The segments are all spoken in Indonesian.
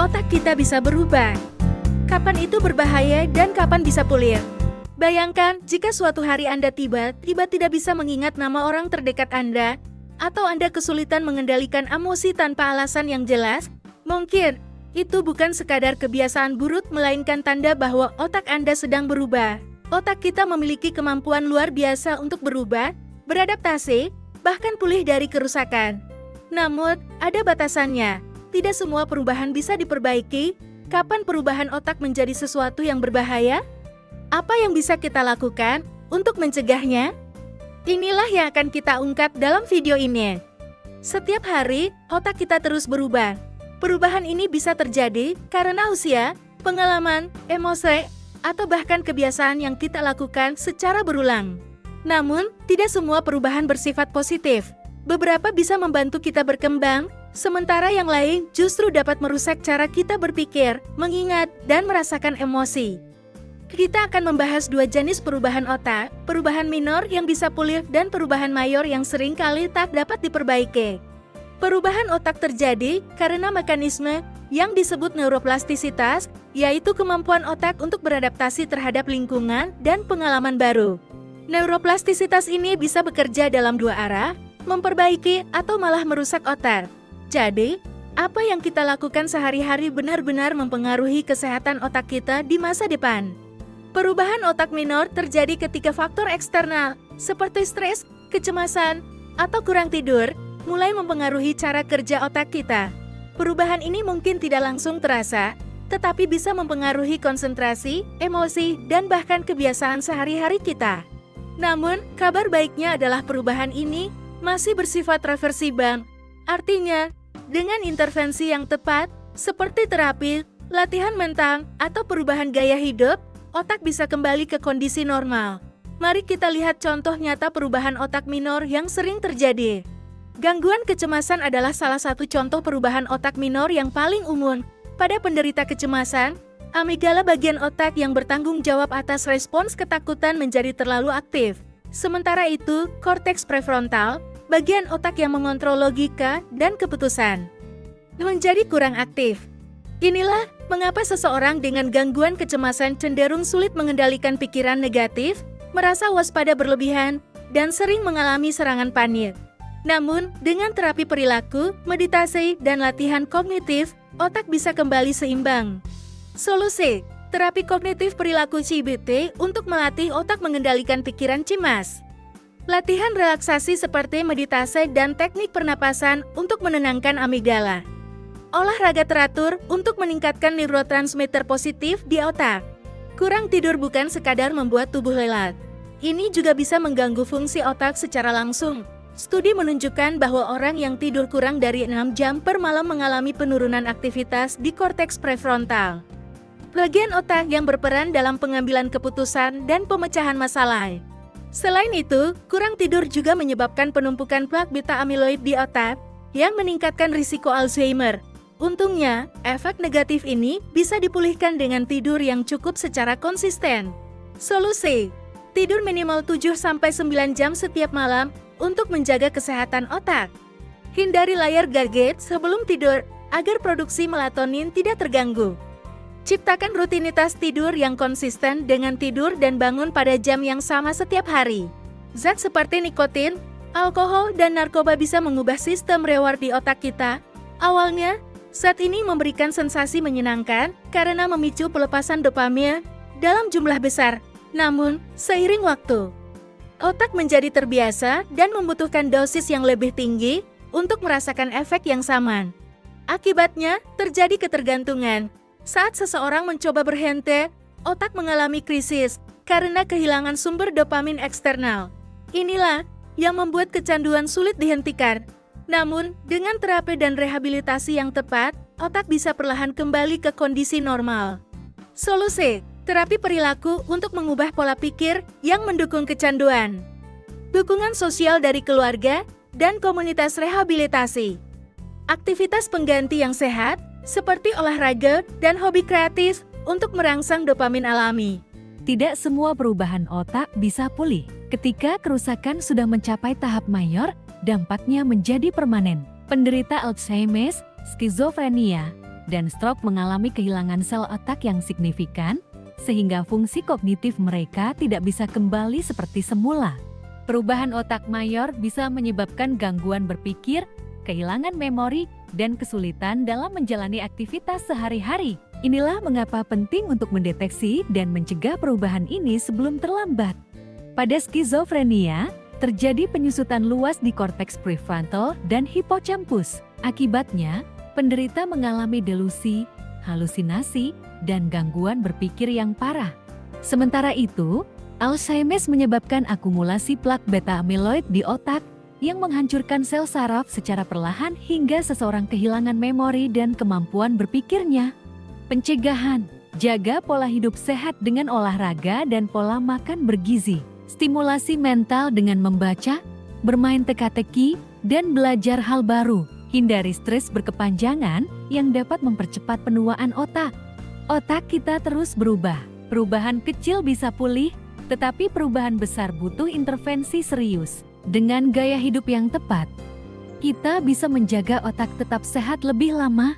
otak kita bisa berubah. Kapan itu berbahaya dan kapan bisa pulih? Bayangkan jika suatu hari Anda tiba-tiba tidak bisa mengingat nama orang terdekat Anda, atau Anda kesulitan mengendalikan emosi tanpa alasan yang jelas. Mungkin itu bukan sekadar kebiasaan buruk, melainkan tanda bahwa otak Anda sedang berubah. Otak kita memiliki kemampuan luar biasa untuk berubah, beradaptasi, bahkan pulih dari kerusakan. Namun, ada batasannya. Tidak semua perubahan bisa diperbaiki. Kapan perubahan otak menjadi sesuatu yang berbahaya? Apa yang bisa kita lakukan untuk mencegahnya? Inilah yang akan kita ungkap dalam video ini. Setiap hari, otak kita terus berubah. Perubahan ini bisa terjadi karena usia, pengalaman, emosi, atau bahkan kebiasaan yang kita lakukan secara berulang. Namun, tidak semua perubahan bersifat positif. Beberapa bisa membantu kita berkembang, sementara yang lain justru dapat merusak cara kita berpikir, mengingat, dan merasakan emosi. Kita akan membahas dua jenis perubahan otak, perubahan minor yang bisa pulih dan perubahan mayor yang sering kali tak dapat diperbaiki. Perubahan otak terjadi karena mekanisme yang disebut neuroplastisitas, yaitu kemampuan otak untuk beradaptasi terhadap lingkungan dan pengalaman baru. Neuroplastisitas ini bisa bekerja dalam dua arah, memperbaiki atau malah merusak otak. Jadi, apa yang kita lakukan sehari-hari benar-benar mempengaruhi kesehatan otak kita di masa depan. Perubahan otak minor terjadi ketika faktor eksternal, seperti stres, kecemasan, atau kurang tidur, mulai mempengaruhi cara kerja otak kita. Perubahan ini mungkin tidak langsung terasa, tetapi bisa mempengaruhi konsentrasi, emosi, dan bahkan kebiasaan sehari-hari kita. Namun, kabar baiknya adalah perubahan ini masih bersifat reversibel. Artinya, dengan intervensi yang tepat, seperti terapi, latihan mental, atau perubahan gaya hidup, otak bisa kembali ke kondisi normal. Mari kita lihat contoh nyata perubahan otak minor yang sering terjadi. Gangguan kecemasan adalah salah satu contoh perubahan otak minor yang paling umum. Pada penderita kecemasan, amigdala bagian otak yang bertanggung jawab atas respons ketakutan menjadi terlalu aktif. Sementara itu, korteks prefrontal, bagian otak yang mengontrol logika dan keputusan, menjadi kurang aktif. Inilah mengapa seseorang dengan gangguan kecemasan cenderung sulit mengendalikan pikiran negatif, merasa waspada berlebihan, dan sering mengalami serangan panik. Namun, dengan terapi perilaku, meditasi, dan latihan kognitif, otak bisa kembali seimbang. Solusi: terapi kognitif perilaku CBT untuk melatih otak mengendalikan pikiran cemas. Latihan relaksasi seperti meditasi dan teknik pernapasan untuk menenangkan amigdala. Olahraga teratur untuk meningkatkan neurotransmitter positif di otak. Kurang tidur bukan sekadar membuat tubuh lelah. Ini juga bisa mengganggu fungsi otak secara langsung. Studi menunjukkan bahwa orang yang tidur kurang dari 6 jam per malam mengalami penurunan aktivitas di korteks prefrontal, bagian otak yang berperan dalam pengambilan keputusan dan pemecahan masalah. Selain itu, kurang tidur juga menyebabkan penumpukan plak beta amiloid di otak, yang meningkatkan risiko Alzheimer. Untungnya, efek negatif ini bisa dipulihkan dengan tidur yang cukup secara konsisten. Solusi: tidur minimal 7-9 jam setiap malam untuk menjaga kesehatan otak. Hindari layar gadget sebelum tidur agar produksi melatonin tidak terganggu. Ciptakan rutinitas tidur yang konsisten dengan tidur dan bangun pada jam yang sama setiap hari. Zat seperti nikotin, alkohol, dan narkoba bisa mengubah sistem reward di otak kita. Awalnya, zat ini memberikan sensasi menyenangkan karena memicu pelepasan dopamin dalam jumlah besar. Namun, seiring waktu, otak menjadi terbiasa dan membutuhkan dosis yang lebih tinggi untuk merasakan efek yang sama. Akibatnya, terjadi ketergantungan. Saat seseorang mencoba berhenti, otak mengalami krisis karena kehilangan sumber dopamin eksternal. Inilah yang membuat kecanduan sulit dihentikan. Namun, dengan terapi dan rehabilitasi yang tepat, otak bisa perlahan kembali ke kondisi normal. Solusi: terapi perilaku untuk mengubah pola pikir yang mendukung kecanduan. Dukungan sosial dari keluarga dan komunitas rehabilitasi. Aktivitas pengganti yang sehat, seperti olahraga dan hobi kreatif untuk merangsang dopamin alami. Tidak semua perubahan otak bisa pulih. Ketika kerusakan sudah mencapai tahap mayor, dampaknya menjadi permanen. Penderita Alzheimer, skizofrenia, dan stroke mengalami kehilangan sel otak yang signifikan, sehingga fungsi kognitif mereka tidak bisa kembali seperti semula. Perubahan otak mayor bisa menyebabkan gangguan berpikir, kehilangan memori, dan kesulitan dalam menjalani aktivitas sehari-hari. Inilah mengapa penting untuk mendeteksi dan mencegah perubahan ini sebelum terlambat. Pada skizofrenia, terjadi penyusutan luas di korteks prefrontal dan hipocampus. Akibatnya, penderita mengalami delusi, halusinasi, dan gangguan berpikir yang parah. Sementara itu, Alzheimer menyebabkan akumulasi plak beta-amiloid di otak yang menghancurkan sel saraf secara perlahan hingga seseorang kehilangan memori dan kemampuan berpikirnya. Pencegahan, jaga pola hidup sehat dengan olahraga dan pola makan bergizi. Stimulasi mental dengan membaca, bermain teka-teki, dan belajar hal baru. Hindari stres berkepanjangan yang dapat mempercepat penuaan otak. Otak kita terus berubah. Perubahan kecil bisa pulih, tetapi perubahan besar butuh intervensi serius. Dengan gaya hidup yang tepat, kita bisa menjaga otak tetap sehat lebih lama.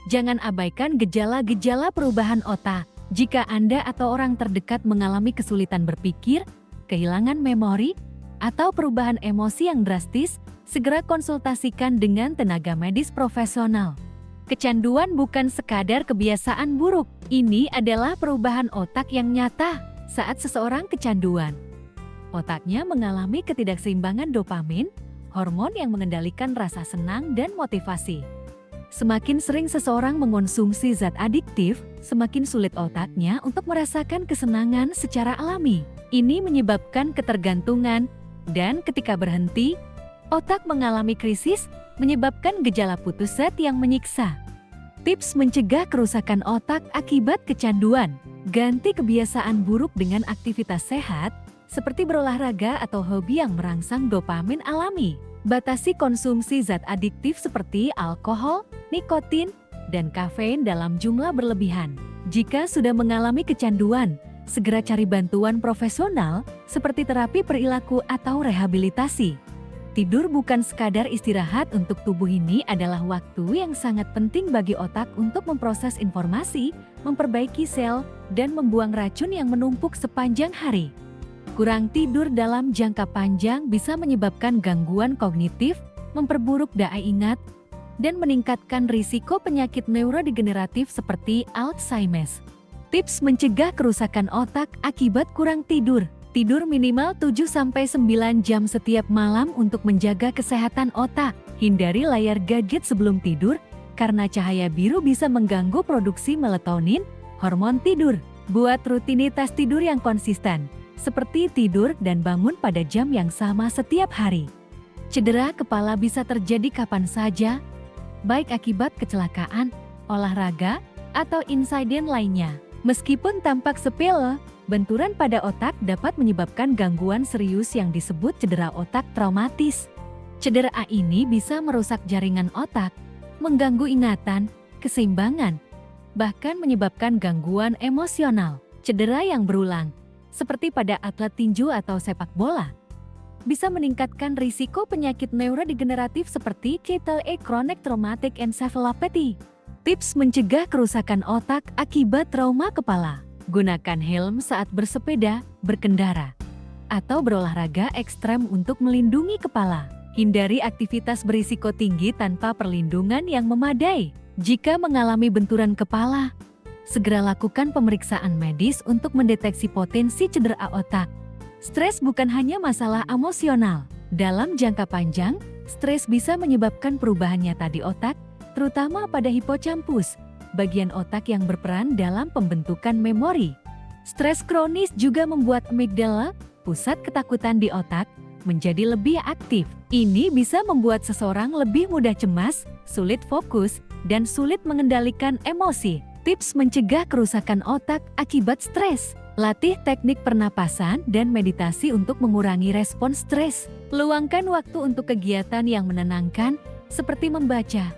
Jangan abaikan gejala-gejala perubahan otak. Jika Anda atau orang terdekat mengalami kesulitan berpikir, kehilangan memori, atau perubahan emosi yang drastis, segera konsultasikan dengan tenaga medis profesional. Kecanduan bukan sekadar kebiasaan buruk. Ini adalah perubahan otak yang nyata. Saat seseorang kecanduan, otaknya mengalami ketidakseimbangan dopamin, hormon yang mengendalikan rasa senang dan motivasi. Semakin sering seseorang mengonsumsi zat adiktif, semakin sulit otaknya untuk merasakan kesenangan secara alami. Ini menyebabkan ketergantungan, dan ketika berhenti, otak mengalami krisis, menyebabkan gejala putus zat yang menyiksa. Tips mencegah kerusakan otak akibat kecanduan. Ganti kebiasaan buruk dengan aktivitas sehat, seperti berolahraga atau hobi yang merangsang dopamin alami. Batasi konsumsi zat adiktif seperti alkohol, nikotin, dan kafein dalam jumlah berlebihan. Jika sudah mengalami kecanduan, segera cari bantuan profesional seperti terapi perilaku atau rehabilitasi. Tidur bukan sekadar istirahat untuk tubuh, ini adalah waktu yang sangat penting bagi otak untuk memproses informasi, memperbaiki sel, dan membuang racun yang menumpuk sepanjang hari. Kurang tidur dalam jangka panjang bisa menyebabkan gangguan kognitif, memperburuk daya ingat, dan meningkatkan risiko penyakit neurodegeneratif seperti Alzheimer. Tips mencegah kerusakan otak akibat kurang tidur. Tidur minimal 7-9 jam setiap malam untuk menjaga kesehatan otak. Hindari layar gadget sebelum tidur, karena cahaya biru bisa mengganggu produksi melatonin, hormon tidur. Buat rutinitas tidur yang konsisten, seperti tidur dan bangun pada jam yang sama setiap hari. Cedera kepala bisa terjadi kapan saja, baik akibat kecelakaan, olahraga, atau insiden lainnya. Meskipun tampak sepele, benturan pada otak dapat menyebabkan gangguan serius yang disebut cedera otak traumatis. Cedera ini bisa merusak jaringan otak, mengganggu ingatan, keseimbangan, bahkan menyebabkan gangguan emosional. Cedera yang berulang, seperti pada atlet tinju atau sepak bola, bisa meningkatkan risiko penyakit neurodegeneratif seperti KTE chronic traumatic encephalopathy. Tips mencegah kerusakan otak akibat trauma kepala. Gunakan helm saat bersepeda, berkendara, atau berolahraga ekstrem untuk melindungi kepala. Hindari aktivitas berisiko tinggi tanpa perlindungan yang memadai. Jika mengalami benturan kepala, segera lakukan pemeriksaan medis untuk mendeteksi potensi cedera otak. Stres bukan hanya masalah emosional. Dalam jangka panjang, stres bisa menyebabkan perubahan nyata di otak, terutama pada hipocampus, bagian otak yang berperan dalam pembentukan memori. Stres kronis juga membuat amigdala, pusat ketakutan di otak, menjadi lebih aktif. Ini bisa membuat seseorang lebih mudah cemas, sulit fokus, dan sulit mengendalikan emosi. Tips mencegah kerusakan otak akibat stres. Latih teknik pernapasan dan meditasi untuk mengurangi respon stres. Luangkan waktu untuk kegiatan yang menenangkan, seperti membaca,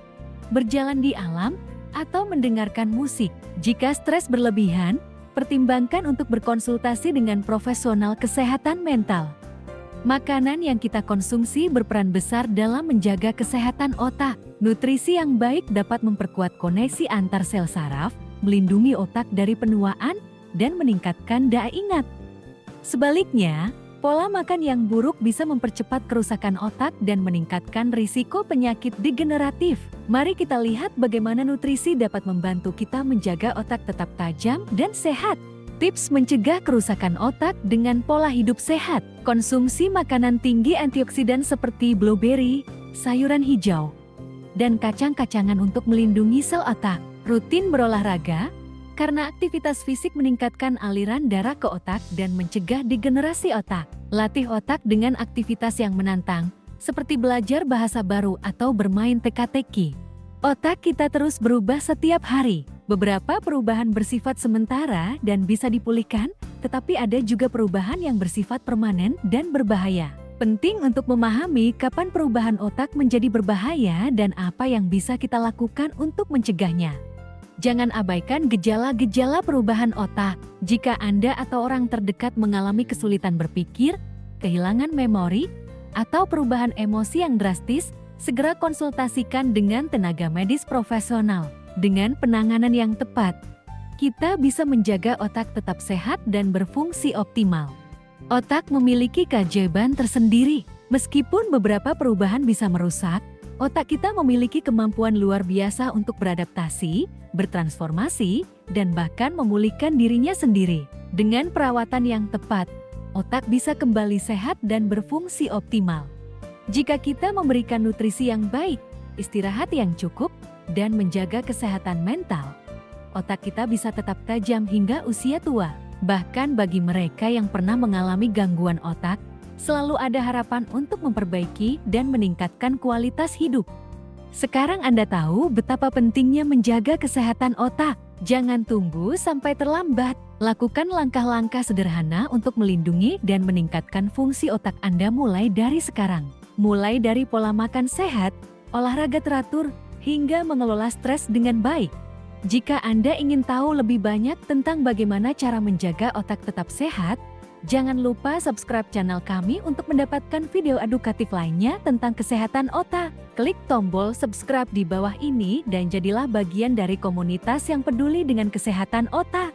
berjalan di alam, atau mendengarkan musik. Jika stres berlebihan, pertimbangkan untuk berkonsultasi dengan profesional kesehatan mental. Makanan yang kita konsumsi berperan besar dalam menjaga kesehatan otak. Nutrisi yang baik dapat memperkuat koneksi antar sel saraf, melindungi otak dari penuaan, dan meningkatkan daya ingat. Sebaliknya, pola makan yang buruk bisa mempercepat kerusakan otak dan meningkatkan risiko penyakit degeneratif. Mari kita lihat bagaimana nutrisi dapat membantu kita menjaga otak tetap tajam dan sehat. Tips mencegah kerusakan otak dengan pola hidup sehat. Konsumsi makanan tinggi antioksidan seperti blueberry, sayuran hijau, dan kacang-kacangan untuk melindungi sel otak. Rutin berolahraga, karena aktivitas fisik meningkatkan aliran darah ke otak dan mencegah degenerasi otak. Latih otak dengan aktivitas yang menantang, seperti belajar bahasa baru atau bermain teka-teki. Otak kita terus berubah setiap hari. Beberapa perubahan bersifat sementara dan bisa dipulihkan, tetapi ada juga perubahan yang bersifat permanen dan berbahaya. Penting untuk memahami kapan perubahan otak menjadi berbahaya dan apa yang bisa kita lakukan untuk mencegahnya. Jangan abaikan gejala-gejala perubahan otak. Jika Anda atau orang terdekat mengalami kesulitan berpikir, kehilangan memori, atau perubahan emosi yang drastis, segera konsultasikan dengan tenaga medis profesional. Dengan penanganan yang tepat, kita bisa menjaga otak tetap sehat dan berfungsi optimal. Otak memiliki keajaiban tersendiri. Meskipun beberapa perubahan bisa merusak, otak kita memiliki kemampuan luar biasa untuk beradaptasi, bertransformasi, dan bahkan memulihkan dirinya sendiri. Dengan perawatan yang tepat, otak bisa kembali sehat dan berfungsi optimal. Jika kita memberikan nutrisi yang baik, istirahat yang cukup, dan menjaga kesehatan mental, otak kita bisa tetap tajam hingga usia tua. Bahkan bagi mereka yang pernah mengalami gangguan otak, selalu ada harapan untuk memperbaiki dan meningkatkan kualitas hidup. Sekarang Anda tahu betapa pentingnya menjaga kesehatan otak. Jangan tunggu sampai terlambat. Lakukan langkah-langkah sederhana untuk melindungi dan meningkatkan fungsi otak Anda mulai dari sekarang. Mulai dari pola makan sehat, olahraga teratur, hingga mengelola stres dengan baik. Jika Anda ingin tahu lebih banyak tentang bagaimana cara menjaga otak tetap sehat, jangan lupa subscribe channel kami untuk mendapatkan video edukatif lainnya tentang kesehatan otak. Klik tombol subscribe di bawah ini dan jadilah bagian dari komunitas yang peduli dengan kesehatan otak.